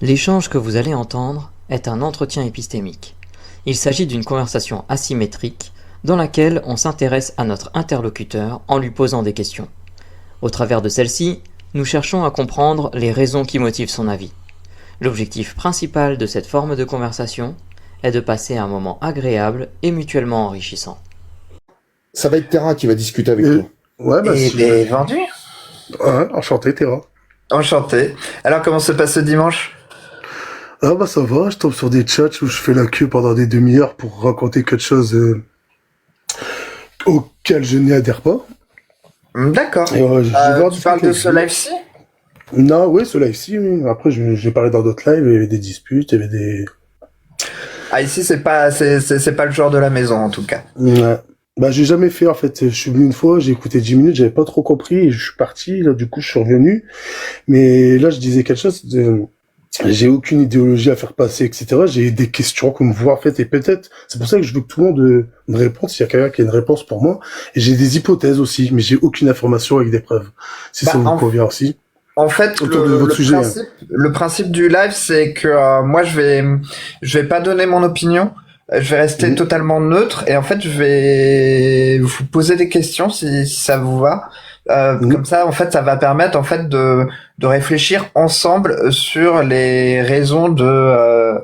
L'échange que vous allez entendre est un entretien épistémique. Il s'agit d'une conversation asymétrique dans laquelle on s'intéresse à notre interlocuteur en lui posant des questions. Au travers de celle-ci, nous cherchons à comprendre les raisons qui motivent son avis. L'objectif principal de cette forme de conversation est de passer un moment agréable et mutuellement enrichissant. Ça va être Terra qui va discuter avec nous. Ouais, bah, Et les vendus. Ouais, enchanté, Terra. Enchanté. Alors, comment se passe ce dimanche? Ah bah ça va, je tombe sur des chats où je fais la queue pendant des demi-heures pour raconter quelque chose auquel je n'y adhère pas. D'accord. Et, Tu parles de ce live-ci? Non, oui, ce live-ci, oui. Après, j'ai parlé dans d'autres lives, il y avait des disputes, il y avait des... Ah, ici, c'est pas le genre de la maison, en tout cas. Ouais. Bah, j'ai jamais fait, en fait. Je suis venu une fois, j'ai écouté 10 minutes, j'avais pas trop compris, et je suis parti, là, du coup, je suis revenu. Mais là, je disais quelque chose de... J'ai aucune idéologie à faire passer, etc. J'ai des questions qu'on me voit, en fait, et peut-être, c'est pour ça que je veux que tout le monde me réponde, s'il y a quelqu'un qui a une réponse pour moi. Et j'ai des hypothèses aussi, mais j'ai aucune information avec des preuves. Si ça vous convient aussi. En fait, le principe du live, c'est que moi, je vais pas donner mon opinion. Je vais rester totalement neutre et en fait, je vais vous poser des questions si ça vous va. Comme ça, en fait, ça va permettre en fait de réfléchir ensemble sur les raisons de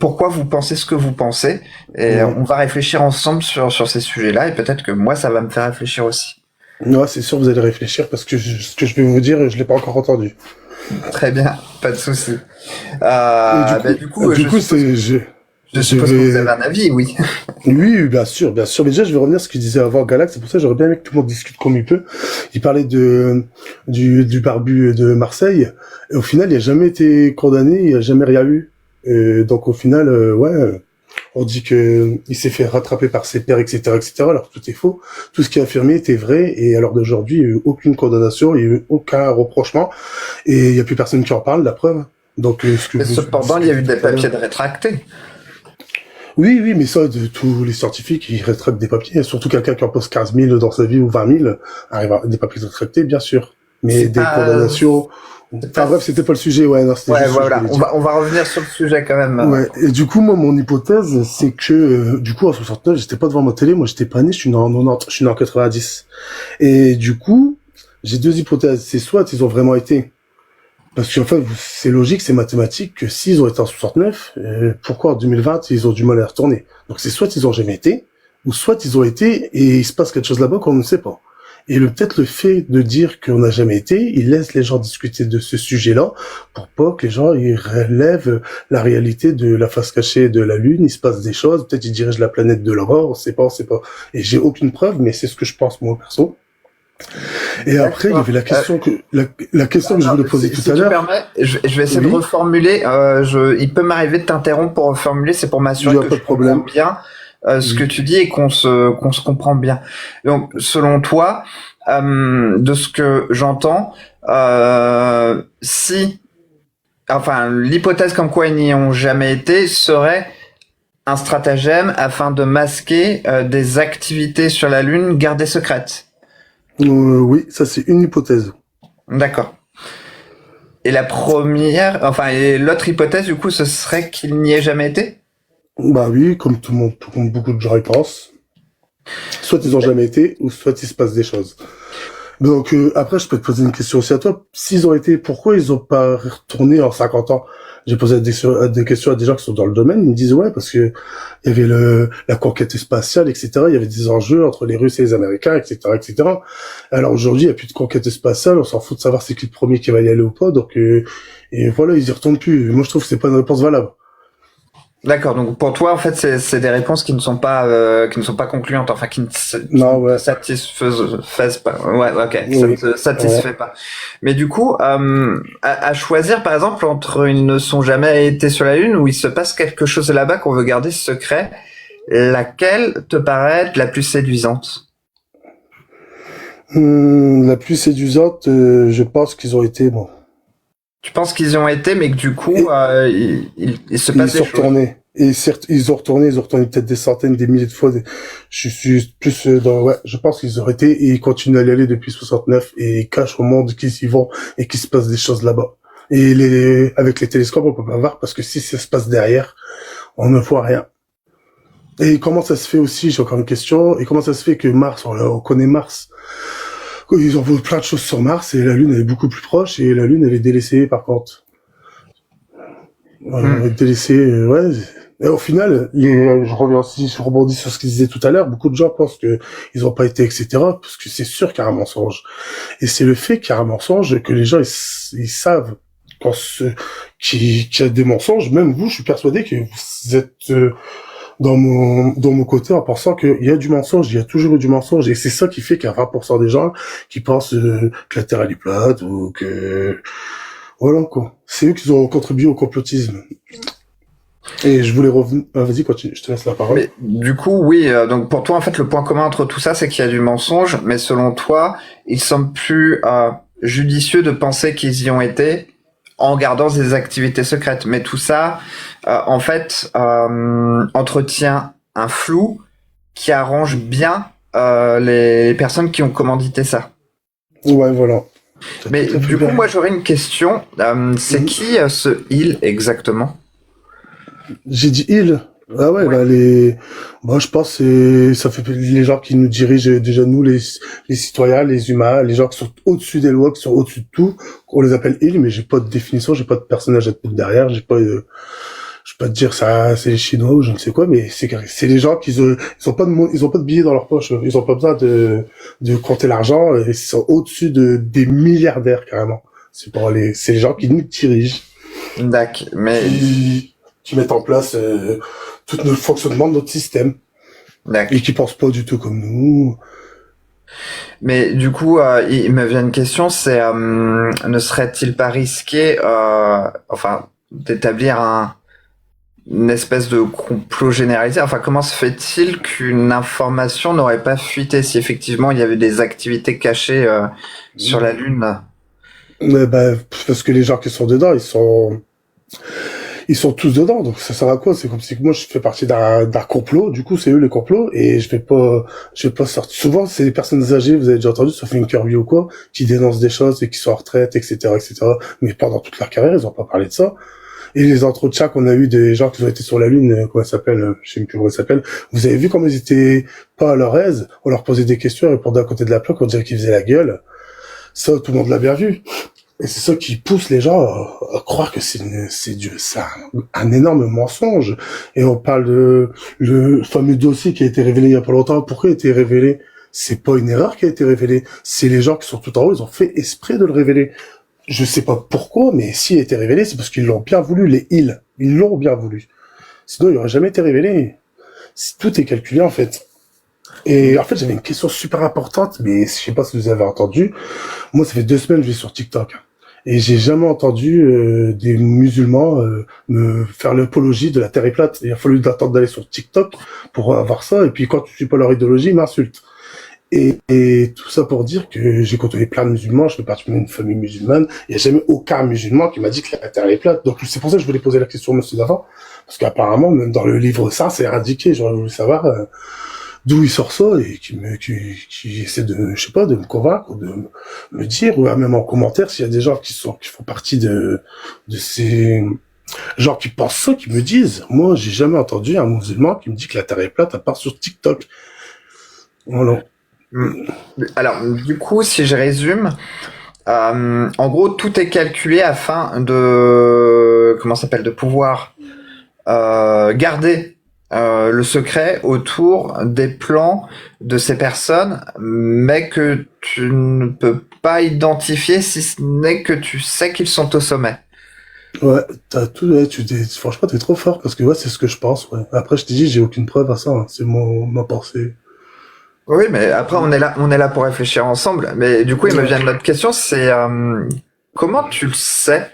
pourquoi vous pensez ce que vous pensez. Et on va réfléchir ensemble sur ces sujets-là et peut-être que moi, ça va me faire réfléchir aussi. Ouais, c'est sûr, vous allez réfléchir parce que ce que je vais vous dire, je l'ai pas encore entendu. Très bien, pas de souci. Du coup, je suppose que vous avez un avis, oui. Oui, bien sûr, bien sûr. Mais déjà, je vais revenir à ce qu'il disait avant Galax. C'est pour ça que j'aurais bien aimé que tout le monde discute comme il peut. Il parlait du barbu de Marseille. Et au final, il a jamais été condamné, il a jamais rien eu. Donc au final, on dit que il s'est fait rattraper par ses pairs, etc., etc. Alors tout est faux. Tout ce qui est affirmé était vrai. Et à l'heure d'aujourd'hui, il n'y a eu aucune condamnation, il n'y a eu aucun reprochement. Et il n'y a plus personne qui en parle, la preuve. Donc, cependant, il y a eu des papiers de rétractés. Oui, mais ça, de tous les scientifiques, ils rétractent des papiers. Surtout quelqu'un qui en pose 15 000 dans sa vie ou 20 000, arrive à des papiers rétractés, bien sûr. Mais des condamnations... Enfin bref, c'était pas le sujet, ouais. Non, ouais, voilà, on va revenir sur le sujet quand même. Ouais, et du coup, moi, mon hypothèse, c'est que, du coup, en 69, j'étais pas devant ma télé, moi, j'étais pas né, je suis né en 90, je suis né en 90. Et du coup, j'ai deux hypothèses. C'est soit ils ont vraiment été... Parce qu'en fait, c'est logique, c'est mathématique, que s'ils ont été en 69, pourquoi en 2020, ils ont du mal à retourner? Donc c'est soit ils ont jamais été, ou soit ils ont été, et il se passe quelque chose là-bas qu'on ne sait pas. Et peut-être le fait de dire qu'on n'a jamais été, il laisse les gens discuter de ce sujet-là, pour pas que les gens, ils relèvent la réalité de la face cachée de la Lune, il se passe des choses, peut-être ils dirigent la planète de l'aurore, on sait pas. Et j'ai aucune preuve, mais c'est ce que je pense, moi, perso. Et après, il y avait la question que je voulais poser tout à l'heure. Si tu permets, je vais essayer de reformuler. Il peut m'arriver de t'interrompre pour reformuler. C'est pour m'assurer que je comprends bien ce que tu dis et qu'on se comprend bien. Donc, selon toi, de ce que j'entends, l'hypothèse comme quoi ils n'y ont jamais été serait un stratagème afin de masquer des activités sur la Lune gardées secrètes. Oui, ça c'est une hypothèse. D'accord. Et et l'autre hypothèse, du coup, ce serait qu'il n'y ait jamais été? Bah oui, comme tout le monde, comme beaucoup de gens y pensent. Soit ils ont jamais été, ou soit il se passe des choses. Donc après, je peux te poser une question aussi à toi. S'ils ont été, pourquoi ils ont pas retourné en 50 ans? J'ai posé des questions à des gens qui sont dans le domaine. Ils me disent ouais, parce que il y avait la conquête spatiale, etc. Il y avait des enjeux entre les Russes et les Américains, etc., etc. Alors aujourd'hui, il y a plus de conquête spatiale. On s'en fout de savoir c'est qui le premier qui va y aller ou pas. Donc et voilà, ils y retournent plus. Moi, je trouve que c'est pas une réponse valable. D'accord. Donc pour toi, en fait, c'est des réponses qui ne sont pas concluantes, enfin qui ne satisfaisent pas. Ouais, ok. Ça ne te satisfait pas. Mais du coup, à choisir, par exemple, entre ils ne sont jamais été sur la Lune ou il se passe quelque chose là-bas qu'on veut garder secret, laquelle te paraît la plus séduisante? La plus séduisante, je pense qu'ils ont été, bon. Tu penses qu'ils y ont été, mais que du coup, il se passe des choses. Retournés. Et certes, ils ont retourné peut-être des centaines, des milliers de fois. Je suis plus je pense qu'ils auraient été et ils continuent à y aller depuis 69 et ils cachent au monde qu'ils y vont et qu'il se passe des choses là-bas. Et avec les télescopes, on peut pas voir parce que si ça se passe derrière, on ne voit rien. Et comment ça se fait aussi, j'ai encore une question, et comment ça se fait que Mars, on connaît Mars, ils ont vu plein de choses sur Mars et la Lune elle est beaucoup plus proche et la Lune elle est délaissée par contre. Délaissée, ouais. Et au final, je rebondis sur ce qu'ils disaient tout à l'heure, beaucoup de gens pensent que ils ont pas été, etc., parce que c'est sûr qu'il y a un mensonge. Et c'est le fait qu'il y a un mensonge que les gens, ils savent qu'il y a des mensonges. Même vous, je suis persuadé que vous êtes, dans mon côté en pensant qu'il y a du mensonge, il y a toujours eu du mensonge, et c'est ça qui fait qu'il y a 20% des gens qui pensent que la Terre elle est plate, ou que... Voilà, quoi. C'est eux qui ont contribué au complotisme. Et je voulais revenir... vas-y, continue, je te laisse la parole. Mais, du coup, oui, donc pour toi, en fait, le point commun entre tout ça, c'est qu'il y a du mensonge, mais selon toi, il semble plus judicieux de penser qu'ils y ont été en gardant des activités secrètes. Mais tout ça, en fait, entretient un flou qui arrange bien les personnes qui ont commandité ça. Ouais, voilà. Mais du coup, moi, j'aurais une question. C'est qui ce il exactement? J'ai dit il. Ah ouais, bah je pense ça fait les gens qui nous dirigent déjà, nous les citoyens, les humains, les gens qui sont au-dessus des lois, qui sont au-dessus de tout, on les appelle ils, mais j'ai pas de définition, j'ai pas de personnage à te mettre derrière, je vais pas te dire ça c'est les Chinois ou je ne sais quoi, mais c'est les gens ils ont pas de billets dans leur poche, ils ont pas besoin de compter l'argent, ils sont au-dessus des milliardaires carrément. C'est les gens qui nous dirigent. D'accord, mais qui mettent en place tout le fonctionnement de notre système. D'accord. Et qui pensent pas du tout comme nous. Mais du coup, il me vient une question, c'est ne serait-il pas risqué, d'établir une espèce de complot généralisé? Enfin, comment se fait-il qu'une information n'aurait pas fuité si effectivement il y avait des activités cachées sur la Lune? Mais parce que les gens qui sont dedans, ils sont tous dedans, donc ça sert à quoi? C'est comme si moi je fais partie d'un complot, du coup c'est eux les complots, et je vais pas sortir. Souvent c'est les personnes âgées, vous avez déjà entendu, sauf une Kirby ou quoi, qui dénoncent des choses et qui sont en retraite, etc., etc. Mais pendant toute leur carrière, ils ont pas parlé de ça. Et les entretiens qu'on a eu des gens qui ont été sur la Lune, comment ça s'appelle, je sais même plus comment ça s'appelle, vous avez vu comment ils étaient pas à leur aise, on leur posait des questions, ils répondaient à côté de la plaque, on dirait qu'ils faisaient la gueule. Ça, tout le monde l'a bien vu. Et c'est ça qui pousse les gens à croire que c'est un énorme mensonge. Et on parle de le fameux dossier qui a été révélé il y a pas longtemps. Pourquoi il a été révélé? C'est pas une erreur qui a été révélée. C'est les gens qui sont tout en haut, ils ont fait exprès de le révéler. Je sais pas pourquoi, mais s'il a été révélé, c'est parce qu'ils l'ont bien voulu, ils l'ont bien voulu. Sinon, il aurait jamais été révélé. Tout est calculé, en fait. Et en fait, j'avais une question super importante, mais je sais pas si vous avez entendu. Moi, ça fait 2 semaines que je vais sur TikTok. Et j'ai jamais entendu des musulmans me faire l'apologie de la Terre est plate. Il a fallu attendre d'aller sur TikTok pour avoir ça. Et puis quand tu suis pas leur idéologie, ils m'insultent. Et tout ça pour dire que j'ai côtoyé plein de musulmans, je fais partie d'une famille musulmane. Il n'y a jamais aucun musulman qui m'a dit que la Terre est plate. Donc c'est pour ça que je voulais poser la question au monsieur d'avant. Parce qu'apparemment, même dans le livre ça, c'est éradiqué. J'aurais voulu savoir d'où il sort ça et qui essaie de, je sais pas, de me convaincre, ou de me dire, ou même en commentaire, s'il y a des gens qui font partie de ces gens qui pensent ça, qui me disent, moi, j'ai jamais entendu un musulman qui me dit que la Terre est plate à part sur TikTok. Voilà. Alors, du coup, si je résume, en gros, tout est calculé afin de pouvoir garder le secret autour des plans de ces personnes, mais que tu ne peux pas identifier si ce n'est que tu sais qu'ils sont au sommet. Ouais, franchement, t'es trop fort, parce que ouais, c'est ce que je pense, ouais. Après, je t'ai dit, j'ai aucune preuve à ça, hein. C'est ma pensée. Oui, mais après, on est là pour réfléchir ensemble. Mais du coup, il me vient une autre question, c'est comment tu le sais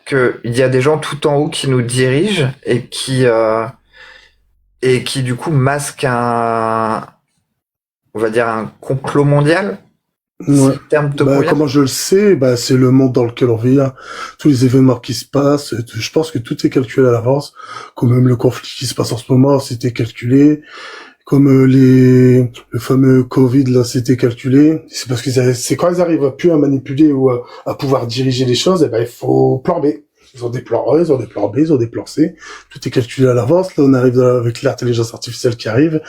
qu'il y a des gens tout en haut qui nous dirigent et qui du coup masquent on va dire un complot mondial? Ouais. Comment je le sais? C'est le monde dans lequel on vit, hein. Tous les événements qui se passent, je pense que tout est calculé à l'avance. Comme même le conflit qui se passe en ce moment, c'était calculé. Comme le fameux Covid, là, c'était calculé. C'est parce c'est quand ils arrivent plus à manipuler ou à pouvoir diriger les choses, eh ben, il faut plan B. Ils ont des plans A, ils ont des plans B, ils ont des plans C. Tout est calculé à l'avance. Là, on arrive avec l'intelligence artificielle qui arrive.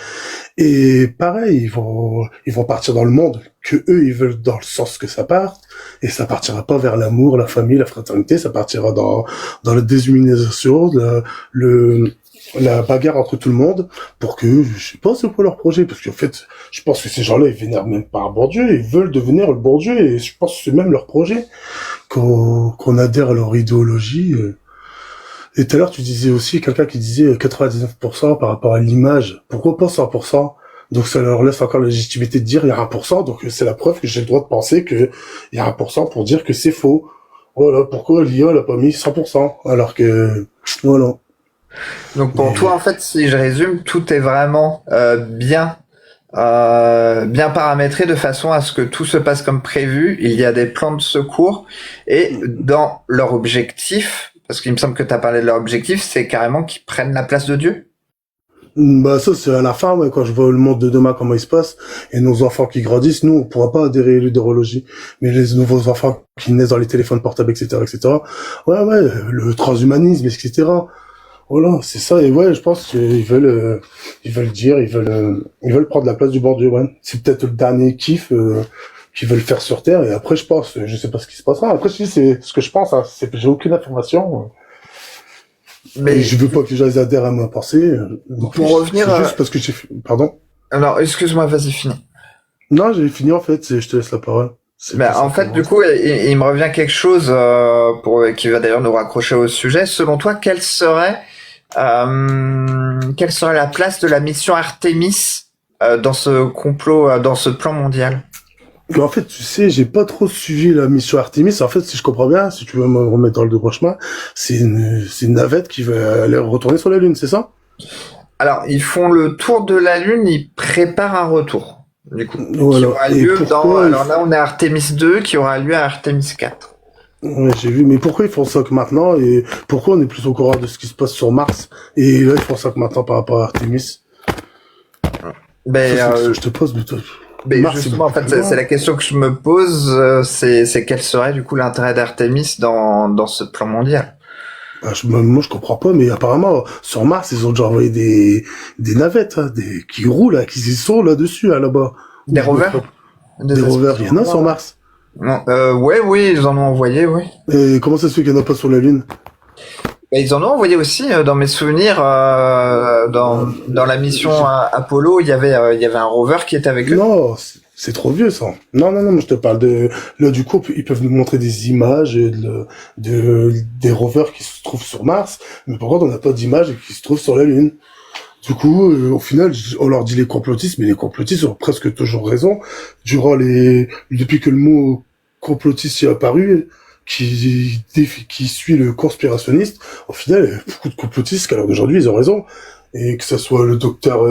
Et pareil, ils vont partir dans le monde que eux, ils veulent dans le sens que ça parte. Et ça partira pas vers l'amour, la famille, la fraternité. Ça partira dans la déshumanisation, la bagarre entre tout le monde pour que, je sais pas c'est quoi leur projet, parce qu'en fait, je pense que ces gens-là, ils vénèrent même pas un bon Dieu, ils veulent devenir le bon Dieu, et je pense que c'est même leur projet, qu'on adhère à leur idéologie. Et tout à l'heure, tu disais aussi, quelqu'un qui disait 99% par rapport à l'image. Pourquoi pas 100%? Donc ça leur laisse encore la légitimité de dire il y a 1%, donc c'est la preuve que j'ai le droit de penser que il y a 1% pour dire que c'est faux. Voilà, pourquoi l'IA n'a pas mis 100%, alors que, voilà. Donc pour toi, en fait, si je résume, tout est vraiment bien paramétré de façon à ce que tout se passe comme prévu. Il y a des plans de secours et dans leur objectif, parce qu'il me semble que tu as parlé de leur objectif, c'est carrément qu'ils prennent la place de Dieu. Bah ça c'est à la fin, ouais, quand je vois le monde de demain comment il se passe et nos enfants qui grandissent, nous on pourra pas adhérer à l'idéologie, mais les nouveaux enfants qui naissent dans les téléphones portables, etc., ouais, le transhumanisme, etc. Voilà, c'est ça. Et ouais, je pense qu'ils veulent ils veulent prendre la place du bon Dieu. Ouais. C'est peut-être le dernier kiff qu'ils veulent faire sur Terre. Et après, je pense, je sais pas ce qui se passera. Après, c'est ce que je pense. Hein, j'ai aucune information. Mais je veux pas que les gens adhèrent à ma pensée. Pour revenir, juste parce que pardon. Alors, excuse-moi, vas-y, finis. Non, j'ai fini en fait. Je te laisse la parole. En fait, du coup, il me revient quelque chose qui va d'ailleurs nous raccrocher au sujet. Selon toi, quelle serait la place de la mission Artemis dans ce complot, dans ce plan mondial? Mais en fait, tu sais, j'ai pas trop suivi la mission Artemis. En fait, si je comprends bien, si tu veux me remettre dans le droit chemin, c'est une navette qui va aller retourner sur la Lune, c'est ça? Alors, ils font le tour de la Lune, ils préparent un retour. Du coup, voilà. Qui aura lieu alors là, on est à Artemis 2, qui aura lieu à Artemis 4. Ouais, j'ai vu, mais pourquoi ils font ça que maintenant et pourquoi on est plus au courant de ce qui se passe sur Mars et là ils font ça que maintenant par rapport à Artemis? Je te pose, mais Mars, justement, en fait, c'est la question que je me pose, c'est quel serait du coup l'intérêt d'Artemis dans ce plan mondial? Moi je comprends pas, mais apparemment sur Mars ils ont déjà envoyé des navettes, hein, qui roulent, qui sont là-dessus, là-bas. Des rovers? Des rovers, il y en a sur Mars. Non, oui, ils en ont envoyé, oui. Et comment ça se fait qu'il n'y en a pas sur la Lune? Et ils en ont envoyé aussi, dans mes souvenirs, dans la mission Apollo, il y avait un rover qui était avec eux. Non, c'est trop vieux ça. Non, je te parle de là du coup ils peuvent nous montrer des images des rovers qui se trouvent sur Mars, mais par contre on n'a pas d'images qui se trouvent sur la Lune. Du coup, au final, on leur dit les complotistes, mais les complotistes ont presque toujours raison. Depuis que le mot complotiste est apparu, qui suit le conspirationniste, au final, il y a beaucoup de complotistes qu'à l'heure d'aujourd'hui, ils ont raison. Et que ce soit le docteur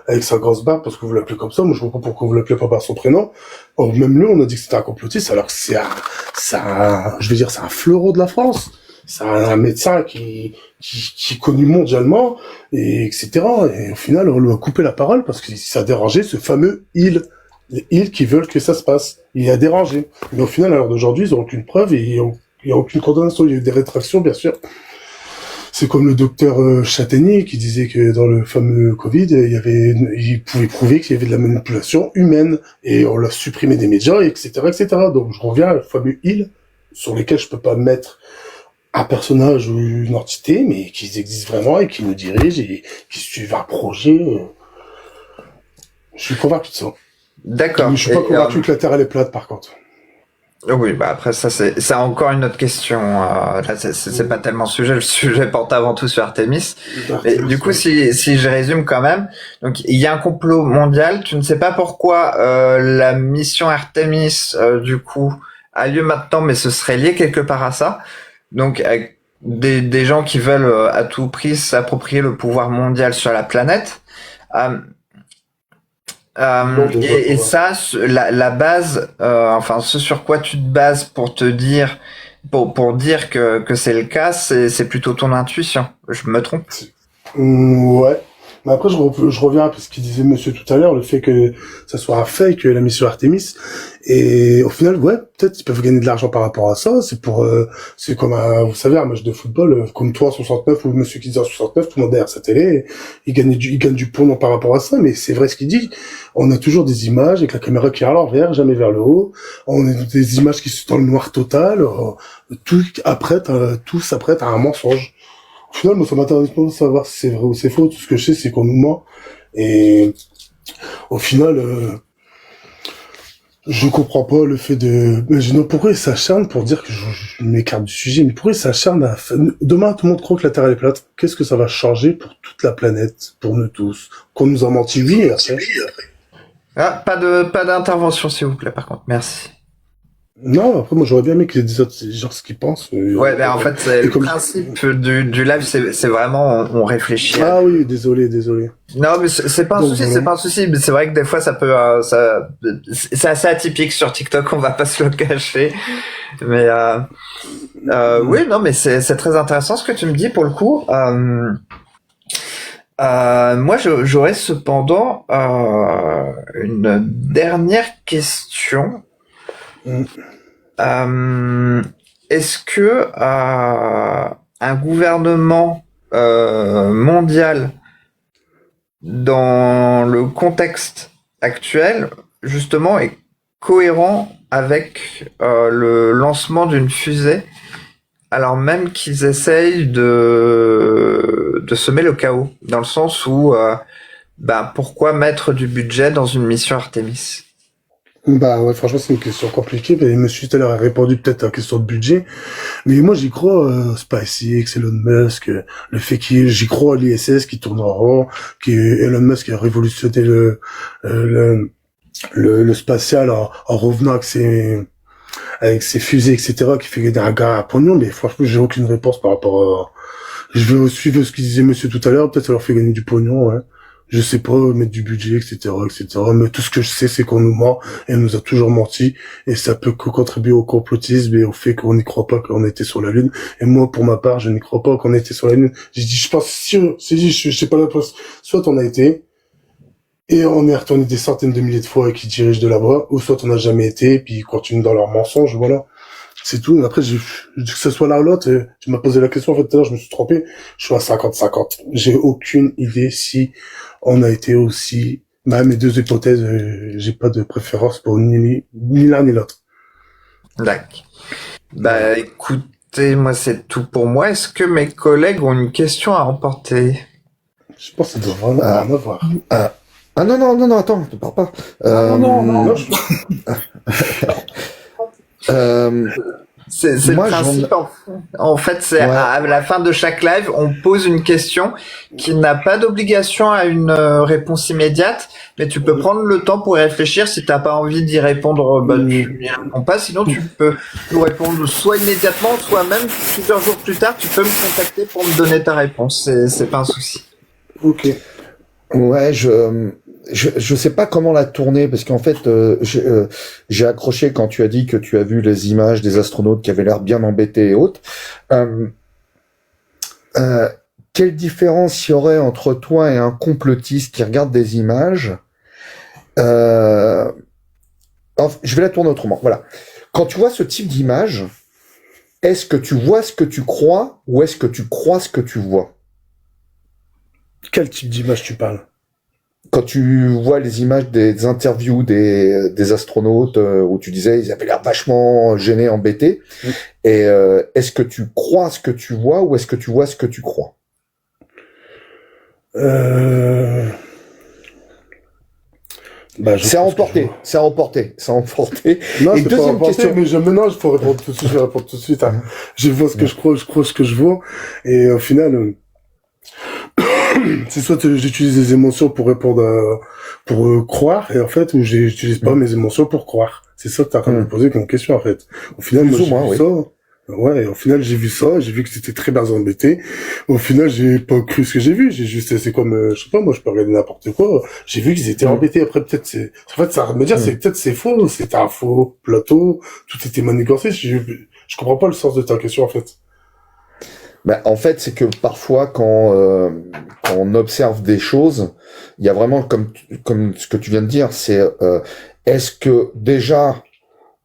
avec sa grosse barbe, parce que vous l'appelez comme ça, moi je vois pas pourquoi vous l'appelez pas par son prénom. Or, même lui, on a dit que c'était un complotiste, alors que c'est un fleuron de la France. C'est un médecin qui est connu mondialement, et etc. Et au final, on lui a coupé la parole parce que ça a dérangé ce fameux les ils qui veulent que ça se passe. Il a dérangé. Mais au final, à l'heure d'aujourd'hui, ils n'ont aucune preuve et il n'y a aucune condamnation. Il y a eu des rétractions, bien sûr. C'est comme le docteur Châtaignier qui disait que dans le fameux Covid, il pouvait prouver qu'il y avait de la manipulation humaine et on l'a supprimé des médias, etc., etc. Donc je reviens au fameux il sur lesquels je peux pas mettre un personnage ou une entité, mais qui existent vraiment et qui nous dirigent et qui suivent un projet. Je suis convaincu de ça. D'accord. Mais je suis pas convaincu que la Terre elle est plate, par contre. Oui, bah après ça c'est encore une autre question. Là c'est pas tellement le sujet porte avant tout sur Artemis. Mais du coup si je résume quand même, donc il y a un complot mondial. Tu ne sais pas pourquoi la mission Artemis du coup a lieu maintenant, mais ce serait lié quelque part à ça. Donc avec des gens qui veulent à tout prix s'approprier le pouvoir mondial sur la planète. Et ça, la base, enfin, ce sur quoi tu te bases pour te dire, pour dire que c'est le cas, c'est plutôt ton intuition. Je me trompe? Ouais. Mais après, je reviens à ce qu'il disait monsieur tout à l'heure, le fait que ça soit un fake, la mission Artemis. Et au final, ouais, peut-être ils peuvent gagner de l'argent par rapport à ça. C'est comme vous savez, un match de football, comme toi en 69 ou monsieur qui disait en 69, tout le monde derrière sa télé, il gagne du pognon par rapport à ça. Mais c'est vrai ce qu'il dit. On a toujours des images avec la caméra qui est à l'envers, jamais vers le haut. On a des images qui sont dans le noir total. Tout s'apprête à un mensonge. Au final, moi, ça m'intéresse pas de savoir si c'est vrai ou c'est faux. Tout ce que je sais, c'est qu'on nous ment. Et au final, je comprends pas le fait de... Mais pourquoi ils s'acharnent pour dire que je m'écarte du sujet, mais pourquoi ils s'acharnent à... Demain, tout le monde croit que la Terre est plate. Qu'est-ce que ça va changer pour toute la planète, pour nous tous? Qu'on nous a menti, oui, et après... Ah, pas d'intervention, s'il vous plaît, par contre. Merci. Non, après, moi, j'aurais bien aimé qu'il y ait des autres gens ce qu'ils pensent. Ouais, mais en fait, le principe du live, c'est vraiment, on réfléchit. Ah oui, désolé. Non, mais c'est pas un souci, c'est pas un souci. Mais c'est vrai que des fois, ça peut, c'est assez atypique sur TikTok, on va pas se le cacher. Mais, oui, non, mais c'est très intéressant ce que tu me dis pour le coup. Moi, j'aurais cependant, une dernière question. Est-ce que un gouvernement mondial dans le contexte actuel justement est cohérent avec le lancement d'une fusée alors même qu'ils essayent de semer le chaos dans le sens où pourquoi mettre du budget dans une mission Artemis? Bah ouais, franchement, c'est une question compliquée. Mais monsieur tout à l'heure a répondu peut-être à la question de budget. Mais moi, j'y crois, SpaceX, Elon Musk, le fait j'y crois à l'ISS qui tourne en rond, Elon Musk a révolutionné le spatial en revenant avec ses fusées, etc., qui fait gagner un gars à pognon. Mais franchement, j'ai aucune réponse par rapport à... Je vais suivre ce qu'il disait monsieur tout à l'heure. Peut-être ça leur fait gagner du pognon, ouais. Je sais pas, mettre du budget, etc., etc. Mais tout ce que je sais, c'est qu'on nous ment, et on nous a toujours menti, et ça peut que contribuer au complotisme et au fait qu'on n'y croit pas qu'on était sur la Lune. Et moi, pour ma part, je n'y crois pas qu'on était sur la Lune. J'ai dit, je pense, je sais pas la place. Soit on a été, et on est retourné des centaines de milliers de fois et qui dirigent de là-bas, ou soit on n'a jamais été, et puis ils continuent dans leurs mensonges, voilà. C'est tout. Après, que ce soit l'un ou l'autre, tu m'as posé la question, en fait, tout à l'heure, je me suis trompé. Je suis à 50-50. J'ai aucune idée si on a été aussi... mes deux hypothèses, j'ai pas de préférence pour ni l'un ni l'autre. D'accord. Écoutez, moi, c'est tout pour moi. Est-ce que mes collègues ont une question à remporter? Je pense que ça doit vraiment en avoir. Non, attends, ne parle pas. Non. C'est le principe. En fait, c'est à la fin de chaque live, on pose une question qui n'a pas d'obligation à une réponse immédiate, mais tu peux prendre le temps pour y réfléchir. Si t'as pas envie d'y répondre, tu n'y réponds pas. Sinon, tu peux nous répondre soit immédiatement, soit même plusieurs jours plus tard, tu peux me contacter pour me donner ta réponse. C'est pas un souci. Ok. Ouais, je sais pas comment la tourner parce qu'en fait j'ai accroché quand tu as dit que tu as vu les images des astronautes qui avaient l'air bien embêtés et autres. Quelle différence il y aurait entre toi et un complotiste qui regarde des images? Je vais la tourner autrement. Voilà. Quand tu vois ce type d'image, est-ce que tu vois ce que tu crois ou est-ce que tu crois ce que tu vois? Quel type d'image tu parles? Quand tu vois les images des interviews des astronautes où tu disais ils avaient l'air vachement gênés, embêtés, et est-ce que tu crois ce que tu vois ou est-ce que tu vois ce que tu crois? C'est à emporter. Non, et c'est pas deuxième emporter, question. mais maintenant, il faut répondre tout de suite, je vais répondre tout de suite. Hein. Je vois ce que je crois ce que je vois, et au final, c'est soit j'utilise des émotions pour répondre pour croire, et en fait, ou j'utilise pas mes émotions pour croire. C'est ça que t'as me poser comme question, en fait. Au final, moi, j'ai vu ça. Ouais, au final, j'ai vu ça, j'ai vu que c'était très bien embêté. Au final, j'ai pas cru ce que j'ai vu, c'est comme, je sais pas, moi, je peux regarder n'importe quoi. J'ai vu qu'ils étaient embêtés. Après, peut-être en fait, ça va me dire, peut-être c'est faux, c'était un faux plateau, tout était manigancé. Je comprends pas le sens de ta question, en fait. Ben, en fait, c'est que parfois, quand on observe des choses, il y a vraiment, comme ce que tu viens de dire, c'est est-ce que déjà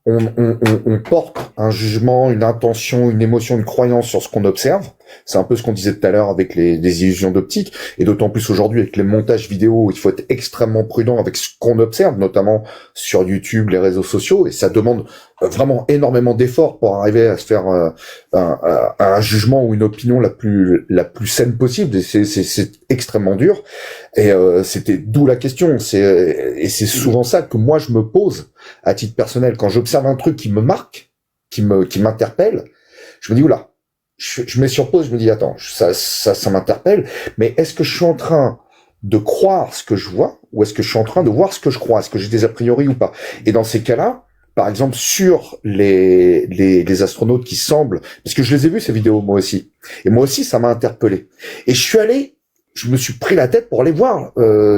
on porte un jugement, une intention, une émotion, une croyance sur ce qu'on observe. C'est un peu ce qu'on disait tout à l'heure avec les illusions d'optique, et d'autant plus aujourd'hui avec les montages vidéo, il faut être extrêmement prudent avec ce qu'on observe, notamment sur YouTube, les réseaux sociaux, et ça demande vraiment énormément d'efforts pour arriver à se faire un jugement ou une opinion la plus saine possible, et c'est extrêmement dur. Et c'était d'où la question. Et c'est souvent ça que moi je me pose à titre personnel quand j'observe un truc qui me marque, qui m'interpelle. Je me dis oula, je mets sur pause, je me dis attends, ça m'interpelle, mais est-ce que je suis en train de croire ce que je vois, ou est-ce que je suis en train de voir ce que je crois, est-ce que j'ai des a priori ou pas? Et dans ces cas-là, par exemple sur les astronautes qui semblent, parce que je les ai vus ces vidéos moi aussi, et moi aussi ça m'a interpellé, et je me suis pris la tête pour aller voir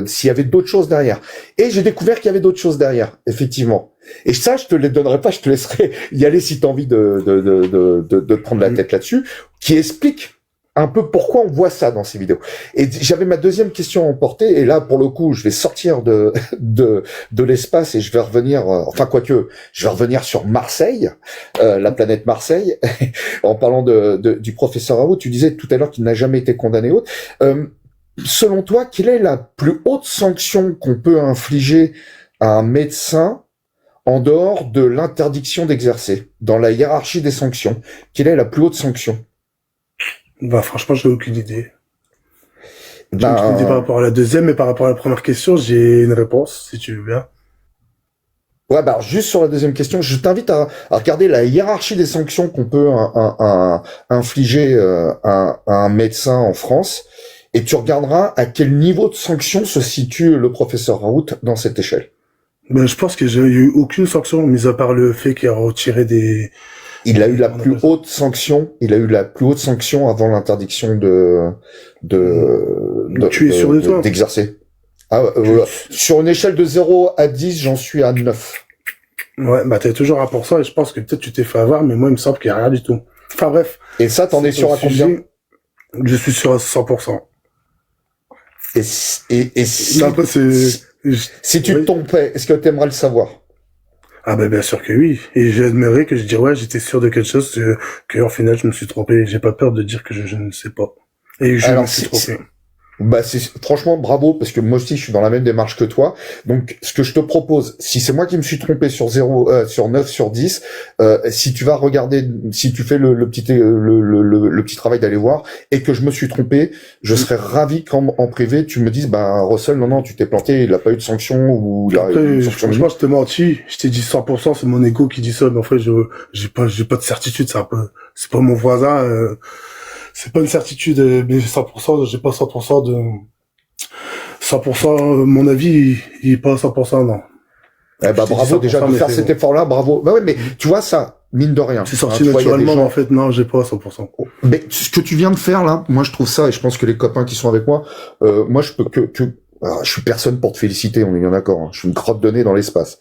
s'il y avait d'autres choses derrière. Et j'ai découvert qu'il y avait d'autres choses derrière, effectivement. Et ça, je te les donnerai pas, je te laisserai y aller si tu as envie de te prendre la tête là-dessus, qui explique un peu pourquoi on voit ça dans ces vidéos. Et j'avais ma deuxième question à emporter, et là, pour le coup, je vais sortir de l'espace et je vais revenir, enfin, quoique, je vais revenir sur Marseille, la planète Marseille, en parlant du professeur Raoult. Tu disais tout à l'heure qu'il n'a jamais été condamné autre. Selon toi, quelle est la plus haute sanction qu'on peut infliger à un médecin en dehors de l'interdiction d'exercer, dans la hiérarchie des sanctions? Quelle est la plus haute sanction? Bah, franchement, j'ai aucune idée. J'ai aucune idée par rapport à la deuxième, mais par rapport à la première question, j'ai une réponse, si tu veux bien. Ouais, bah, juste sur la deuxième question, je t'invite à regarder la hiérarchie des sanctions qu'on peut infliger à un médecin en France, et tu regarderas à quel niveau de sanction se situe le professeur Raoult dans cette échelle. Ben, je pense que j'ai eu aucune sanction, mis à part le fait qu'il a retiré des... Il a eu la plus haute sanction. Il a eu la plus haute sanction avant l'interdiction d'exercer. Sur une échelle de 0 à 10, j'en suis à 9. Ouais, bah t'es toujours à pour ça, et je pense que peut-être tu t'es fait avoir, mais moi il me semble qu'il n'y a rien du tout. Enfin bref. Et ça, t'en es sûr à combien? Je suis sûr à 100%. Et si, non, après, si tu te trompais, est-ce que t'aimerais le savoir? Ah ben bien sûr que oui. Et j'admerais que je dirais ouais, j'étais sûr de quelque chose, que en final je me suis trompé. J'ai pas peur de dire que je ne sais pas. Et je me suis trompé. Bah franchement bravo, parce que moi aussi je suis dans la même démarche que toi. Donc ce que je te propose, si c'est moi qui me suis trompé sur 9 sur 10, si tu vas regarder, si tu fais le petit travail d'aller voir, et que je me suis trompé, je serais ravi qu'en privé tu me dises bah Russell, non tu t'es planté, il a pas eu de sanction, ou après, franchement je t'ai menti, je t'ai dit 100%, c'est mon ego qui dit ça, mais en fait j'ai pas de certitude, c'est pas mon voisin, c'est pas une certitude, mais 100%, j'ai pas 100%, mon avis, il est pas à 100%, non. Eh bah, bravo, déjà, de faire cet effort-là, bravo. Bah ouais, mais, tu vois, ça, mine de rien. C'est sorti naturellement, mais en fait, non, j'ai pas à 100%. Mais, ce que tu viens de faire, là, moi, je trouve ça, et je pense que les copains qui sont avec moi, moi, je peux alors, je suis personne pour te féliciter, on est bien d'accord, hein. Je suis une crotte de nez dans l'espace.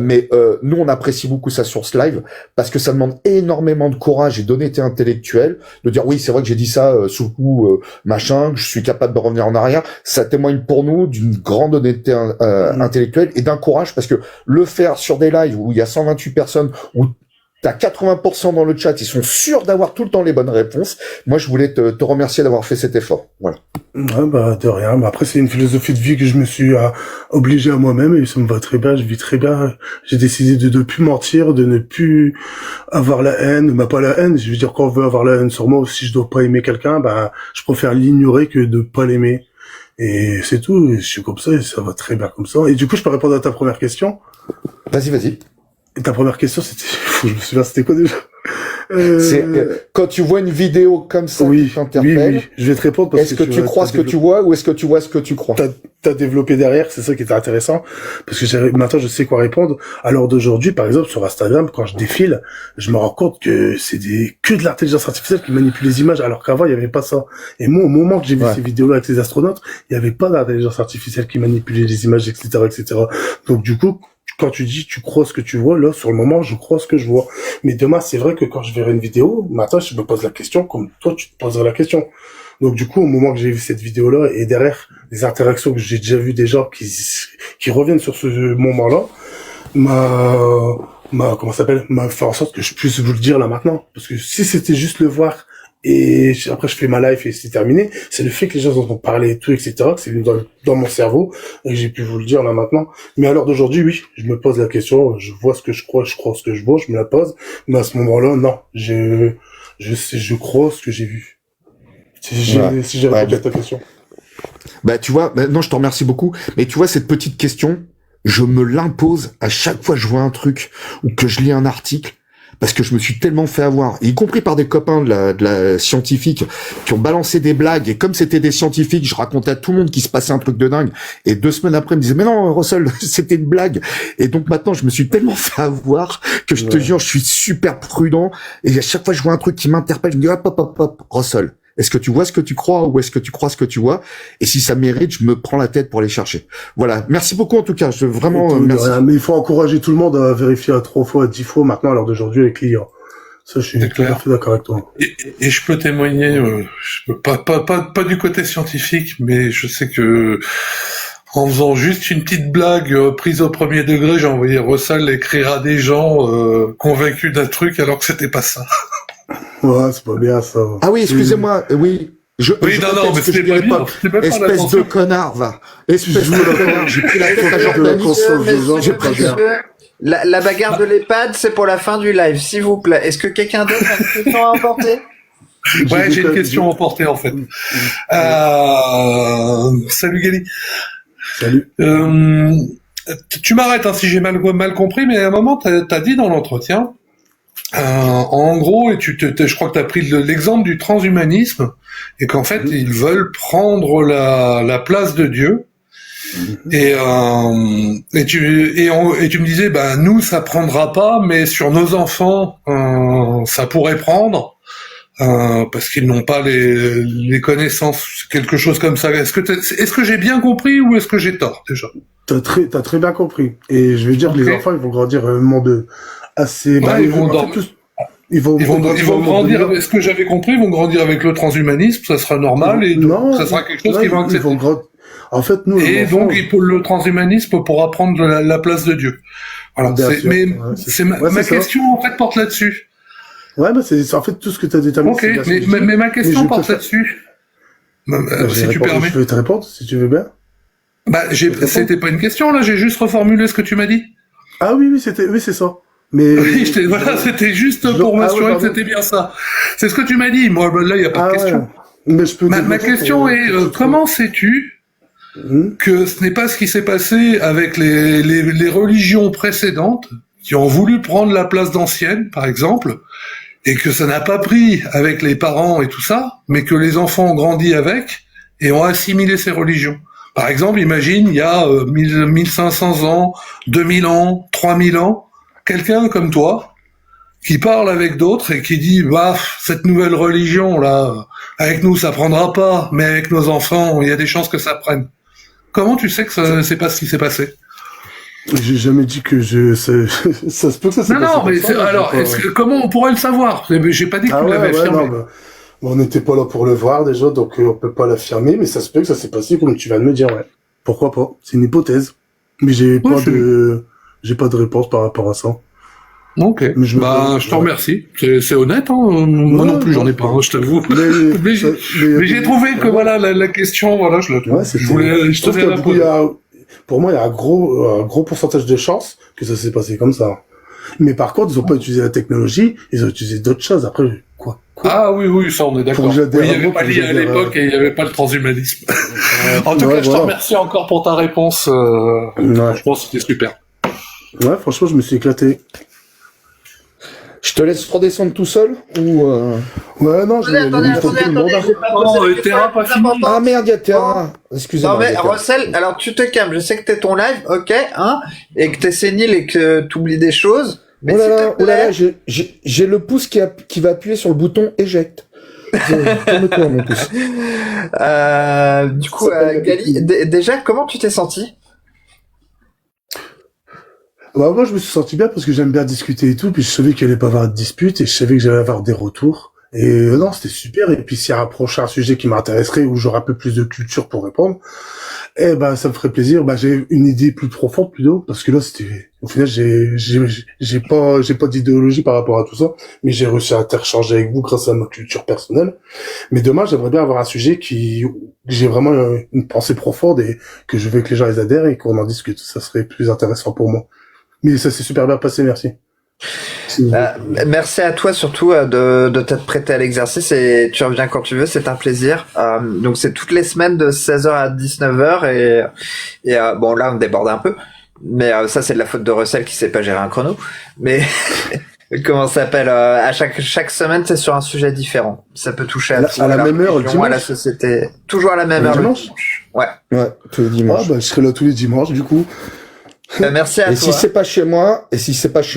Mais nous, on apprécie beaucoup ça sur ce live, parce que ça demande énormément de courage et d'honnêteté intellectuelle, de dire oui, c'est vrai que j'ai dit ça sous le coup, machin, que je suis capable de revenir en arrière. Ça témoigne pour nous d'une grande honnêteté intellectuelle et d'un courage, parce que le faire sur des lives où il y a 128 personnes, où t'as 80% dans le chat, ils sont sûrs d'avoir tout le temps les bonnes réponses. Moi, je voulais te remercier d'avoir fait cet effort. Voilà. Ouais, bah, de rien. Mais après, c'est une philosophie de vie que je me suis obligé à moi-même, et ça me va très bien, je vis très bien. J'ai décidé de ne plus mentir, de ne plus avoir la haine, bah, pas la haine. Je veux dire, quand on veut avoir la haine sur moi, ou si je dois pas aimer quelqu'un, bah, je préfère l'ignorer que de pas l'aimer. Et c'est tout. Et je suis comme ça, et ça va très bien comme ça. Et du coup, je peux répondre à ta première question? Vas-y. Et ta première question, c'était, je me souviens, c'était quoi déjà? C'est quand tu vois une vidéo comme ça qui t'interpelle, oui, je vais te répondre parce est-ce que tu crois ce que tu vois, ou est-ce que tu vois ce que tu crois? T'as développé derrière, c'est ça qui était intéressant, parce que maintenant je sais quoi répondre. À l'heure d'aujourd'hui, par exemple, sur Instagram, quand je défile, je me rends compte que c'est que de l'intelligence artificielle qui manipule les images, alors qu'avant il y avait pas ça. Et moi, au moment que j'ai vu ces vidéos-là avec les astronautes, il y avait pas d'intelligence artificielle qui manipulait les images, etc., etc. Donc du coup, quand tu dis tu crois ce que tu vois, là, sur le moment, je crois ce que je vois. Mais demain, c'est vrai que quand je verrai une vidéo, maintenant, je me pose la question comme toi, tu te poserais la question. Donc, du coup, au moment que j'ai vu cette vidéo-là, et derrière, les interactions que j'ai déjà vues des gens qui reviennent sur ce moment-là, comment ça s'appelle, m'a fait en sorte que je puisse vous le dire là maintenant. Parce que si c'était juste le voir, et après je fais ma life et c'est terminé, c'est le fait que les gens en ont parlé et tout, etc., que c'est venu dans mon cerveau, et que j'ai pu vous le dire là maintenant. Mais à l'heure d'aujourd'hui, oui, je me pose la question, je vois ce que je crois ce que je vois, je me la pose, mais à ce moment-là, non, je crois ce que j'ai vu. Si j'ai répondu à ta question. Bah, tu vois, non, je te remercie beaucoup, mais tu vois, cette petite question, je me l'impose à chaque fois que je vois un truc, ou que je lis un article, parce que je me suis tellement fait avoir, y compris par des copains de la scientifique qui ont balancé des blagues, et comme c'était des scientifiques, je racontais à tout le monde qu'il se passait un truc de dingue, et 2 semaines après, ils me disaient, mais non, Russell, c'était une blague. Et donc maintenant, je me suis tellement fait avoir que je te jure, je suis super prudent, et à chaque fois que je vois un truc qui m'interpelle, je me dis, hop, Russell, est-ce que tu vois ce que tu crois, ou est-ce que tu crois ce que tu vois? Et si ça mérite, je me prends la tête pour aller chercher. Voilà. Merci beaucoup, en tout cas. Merci. Mais il faut encourager tout le monde à vérifier à 3 fois, à 10 fois maintenant à l'heure d'aujourd'hui avec l'IA. Ça, je suis tout à fait d'accord avec toi. Et je peux témoigner, pas du côté scientifique, mais je sais que en faisant juste une petite blague prise au premier degré, j'ai envoyé Russell écrire à des gens convaincus d'un truc alors que c'était pas ça. Ouais, c'est pas bien ça. Ah oui, excusez-moi, oui. Non, mais c'était pas bien. Espèce de connard, va. Espèce de connard, j'ai pris la tête à Jordan. La bagarre de l'EHPAD, c'est pour la fin du live, s'il vous plaît. Est-ce que quelqu'un d'autre a une question à emporter? Ouais, j'ai une question à emporter, en fait. Salut Gali. Salut. Tu m'arrêtes si j'ai mal compris, mais à un moment, t'as dit dans l'entretien, en gros, et je crois que tu as pris l'exemple du transhumanisme, et qu'en fait, ils veulent prendre la place de Dieu. Et tu me disais, nous, ça prendra pas, mais sur nos enfants, ça pourrait prendre, parce qu'ils n'ont pas les connaissances, quelque chose comme ça. Est-ce que j'ai bien compris ou est-ce que j'ai tort, déjà? T'as très bien compris. Et je veux dire, les enfants, ils vont grandir un monde assez... ils vont grandir avec ce que j'avais compris, ils vont grandir avec le transhumanisme, ça sera normal, et donc, ça sera quelque chose qu'ils vont accepter. En fait, nous, et donc, le transhumanisme pourra prendre la place de Dieu. Voilà. Ma question, en fait, porte là-dessus. Ouais, c'est en fait tout ce que tu as déterminé. Ok, mais ma question porte là-dessus. Si tu permets. Je vais te répondre, si tu veux bien. C'était pas une question, là, j'ai juste reformulé ce que tu m'as dit. Ah oui, c'est ça. Mais c'était juste pour m'assurer que c'était bien ça. C'est ce que tu m'as dit. Moi, là, il y a pas de question. Ouais. Mais ma question est comment sais-tu que ce n'est pas ce qui s'est passé avec les religions précédentes qui ont voulu prendre la place d'anciennes, par exemple, et que ça n'a pas pris avec les parents et tout ça, mais que les enfants ont grandi avec et ont assimilé ces religions. Par exemple, imagine, il y a 1500 ans, 2000 ans, 3000 ans, quelqu'un comme toi, qui parle avec d'autres et qui dit, cette nouvelle religion, là, avec nous, ça prendra pas, mais avec nos enfants, il y a des chances que ça prenne. Comment tu sais que c'est pas ce qui s'est passé? J'ai jamais dit que ça se peut que ça s'est passé. Non, mais alors, comment on pourrait le savoir? J'ai pas dit que tu l'avais affirmé. On n'était pas là pour le voir, déjà, donc on peut pas l'affirmer, mais ça se peut que ça s'est passé comme tu viens de me dire, ouais. Pourquoi pas? C'est une hypothèse. Mais j'ai pas de réponse par rapport à ça. Ok. Je te remercie. C'est honnête, hein. Moi non plus, j'en ai pas, je t'avoue. Mais j'ai trouvé que la question, je la trouve. Ouais, je tenais à la poser. Pour moi, il y a un gros pourcentage de chances que ça s'est passé comme ça. Mais par contre, ils ont pas utilisé la technologie, ils ont utilisé d'autres choses. Après, quoi? Ah oui, ça on est d'accord. Il y avait pas l'IA à l'époque et il y avait pas le transhumanisme. En tout cas, je te remercie encore pour ta réponse. Franchement, c'était super. Ouais, franchement, je me suis éclaté. Je te laisse redescendre tout seul ou Ouais, non, attendez, Terra pas fini. Ah merde, il y a Terra. Excusez-moi. Non mais Russell, alors tu te calmes, je sais que t'es ton live, ok, et que t'es sénile et que t'oublies des choses. Mais oh là là, j'ai le pouce qui va appuyer sur le bouton éjecte. Calme-toi, mon pouce. Du coup, Gali, déjà, comment tu t'es senti? Bah, moi, je me suis senti bien parce que j'aime bien discuter et tout, puis je savais qu'il allait pas avoir de dispute et je savais que j'allais avoir des retours. Et non, c'était super. Et puis, s'il y a un prochain sujet qui m'intéresserait où j'aurai un peu plus de culture pour répondre, eh ben, ça me ferait plaisir. Bah, j'ai une idée plus profonde plutôt, parce que là, au final, j'ai pas d'idéologie par rapport à tout ça, mais j'ai réussi à interchanger avec vous grâce à ma culture personnelle. Mais demain, j'aimerais bien avoir un sujet où j'ai vraiment une pensée profonde et que je veux que les gens les adhèrent et qu'on en discute. Ça serait plus intéressant pour moi. Mais ça s'est super bien passé, merci. Merci à toi surtout de t'être prêté à l'exercice et tu reviens quand tu veux, c'est un plaisir. Donc c'est toutes les semaines de 16h à 19h et bon là on déborde un peu, mais ça c'est de la faute de Russell qui sait pas gérer un chrono. Mais comment ça s'appelle à chaque semaine c'est sur un sujet différent. Ça peut toucher à la même heure le dimanche, à la société, toujours à la même heure le dimanche. Ouais, tous les dimanches. Ah bah je serai là tous les dimanches du coup. Merci à toi. Si c'est pas chez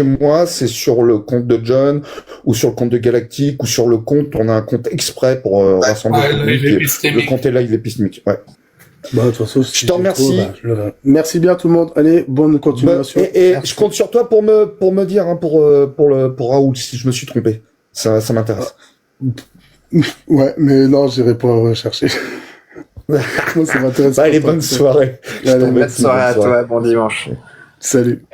moi, c'est sur le compte de John ou sur le compte de Galactique ou sur le compte, on a un compte exprès pour rassembler le compte est live épistémique. Ouais. Bah de toute façon, je te remercie. Merci bien tout le monde. Allez, bonne continuation. Et je compte sur toi pour me dire pour Raoul si je me suis trompé. Ça m'intéresse. Ouais, mais non, j'irai pas rechercher. Moi, ça m'intéresse. Allez, bonne soirée. Bonne soirée à toi, bon dimanche. Salut.